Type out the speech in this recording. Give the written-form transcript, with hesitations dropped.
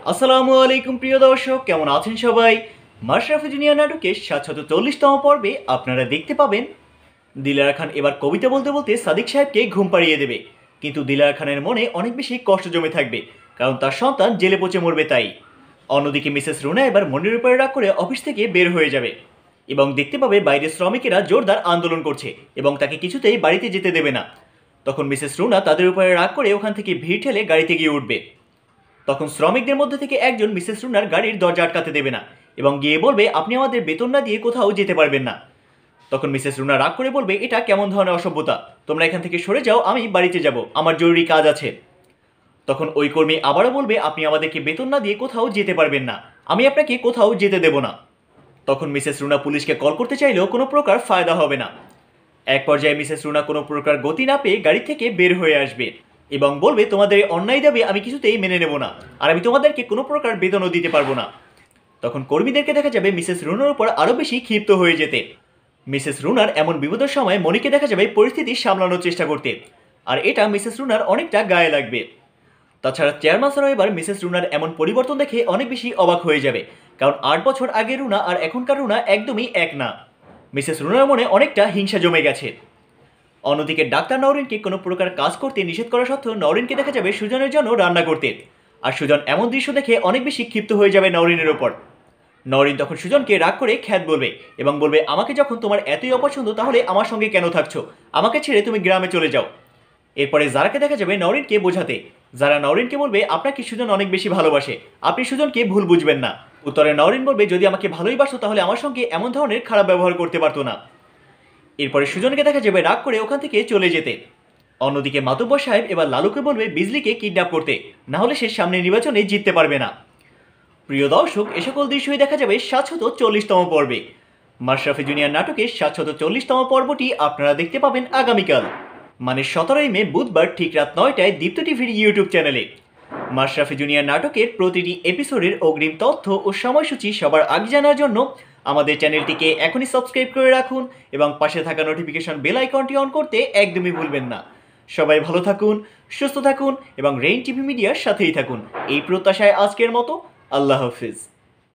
আসসালামু আলাইকুম প্রিয় দর্শক, কেমন আছেন সবাই? মাশরাফি জুনিয়র নাটকের ৭৪০তম পর্বে আপনারা দেখতে পাবেন দিলারা খান এবার কবিতা বলতে বলতে সাদিক সাহেবকে ঘুম পাড়িয়ে দেবে। কিন্তু দিলারা খানের মনে অনেক বেশি কষ্ট জমে থাকবে, কারণ তার সন্তান জেলে পচে মরবে তাই। অন্যদিকে মিসেস রুনা এবার মনির উপরে রাগ করে অফিস থেকে বের হয়ে যাবে এবং দেখতে পাবে বাইরে শ্রমিকেরা জোরদার আন্দোলন করছে এবং তাকে কিছুতেই বাড়িতে যেতে দেবে না। তখন মিসেস রুনা তাদের উপরে রাগ করে ওখান থেকে ভিড় ঠেলে গাড়িতে গিয়ে উঠবে। তখন শ্রমিকদের মধ্যে থেকে একজন মিসেস রুনার গাড়ির দরজা আটকাতে দেবে না এবং গিয়ে বলবে, আপনি আমাদের বেতন না দিয়ে কোথাও যেতে পারবেন না। তখন মিসেস রুনা রাগ করে বলবে, এটা কেমন ধরনের অসভ্যতা, তোমরা এখান থেকে সরে যাও, আমি বাড়িতে যাব, আমার জরুরি কাজ আছে। তখন ওই কর্মী আবারও বলবে, আপনি আমাদেরকে বেতন না দিয়ে কোথাও যেতে পারবেন না, আমি আপনাকে কোথাও যেতে দেব না। তখন মিসেস রুনা পুলিশকে কল করতে চাইলেও কোনো প্রকার ফায়দা হবে না। এক পর্যায়ে মিসেস রুনা কোনো প্রকার গতি না পেয়ে গাড়ি থেকে বের হয়ে আসবে এবং বলবে, তোমাদের এই অন্যায় দাবি আমি কিছুতেই মেনে নেব না, আর আমি তোমাদেরকে কোনো প্রকার বেতনও দিতে পারবো না। তখন কর্মীদেরকে দেখা যাবে মিসেস রুনার উপর আরও বেশি ক্ষিপ্ত হয়ে যেতে। মিসেস রুনার এমন বিপদের সময় মনিকে দেখা যাবে পরিস্থিতি সামলানোর চেষ্টা করতে, আর এটা মিসেস রুনার অনেকটা গায়ে লাগবে। তাছাড়া চেয়ারম্যান স্যারও এবার মিসেস রুনার এমন পরিবর্তন দেখে অনেক বেশি অবাক হয়ে যাবে, কারণ ৮ বছর আগে রুনা আর এখনকার রুনা একদমই এক না। মিসেস রুনার মনে অনেকটা হিংসা জমে গেছে। অন্যদিকে ডাক্তার নওরিনকে কোনো প্রকার কাজ করতে নিষেধ করা সত্ত্বেও নওরিনকে দেখা যাবে সুজনের জন্য রান্না করতে, আর সুজন এমন দৃশ্য দেখে অনেক বেশি ক্ষিপ্ত হয়ে যাবে নওরিনের ওপর। নওরিন তখন সুজনকে রাগ করে খ্যাত বলবে এবং বলবে, আমাকে যখন তোমার এতই অপছন্দ তাহলে আমার সঙ্গে কেন থাকছো, আমাকে ছেড়ে তুমি গ্রামে চলে যাও। এরপরে জারাকে দেখা যাবে নওরিনকে বোঝাতে। যারা নওরিনকে বলবে, আপনাকে সুজন অনেক বেশি ভালোবাসে, আপনি সুজনকে ভুল বুঝবেন না। উত্তরে নওরিন বলবে, যদি আমাকে ভালোই বাসো তাহলে আমার সঙ্গে এমন ধরনের খারাপ ব্যবহার করতে পারতো না। এরপরে সুজনকে দেখা যাবে রাগ করে ওখান থেকে চলে যেতে। অন্যদিকে মাতব্বর সাহেব এবার লালুকে বলবে বিজলিকে কিডন্যাপ করতে, না হলে সে সামনের নির্বাচনে জিততে পারবে না। প্রিয় দর্শক, এ সকল দৃশ্যই দেখা যাবে ৭৪০তম পর্বে। মাশরাফি জুনিয়র নাটকের ৭৪০তম পর্বটি আপনারা দেখতে পাবেন আগামীকাল, মানে ১৭ই মে বুধবার ঠিক রাত ৯টায় দীপ্ত টিভির ইউটিউব চ্যানেলে। মাশরাফি জুনিয়র নাটকের প্রতিটি এপিসোডের অগ্রিম তথ্য ও সময়সূচি সবার আগে জানার জন্য আমাদের চ্যানেলটিকে এখনই সাবস্ক্রাইব করে রাখুন এবং পাশে থাকা নোটিফিকেশন বেল আইকনটি অন করতে একদমই ভুলবেন না। সবাই ভালো থাকুন, সুস্থ থাকুন এবং রেইন টিভি মিডিয়ার সাথেই থাকুন, এই প্রত্যাশায় আজকের মতো আল্লাহ হাফিজ।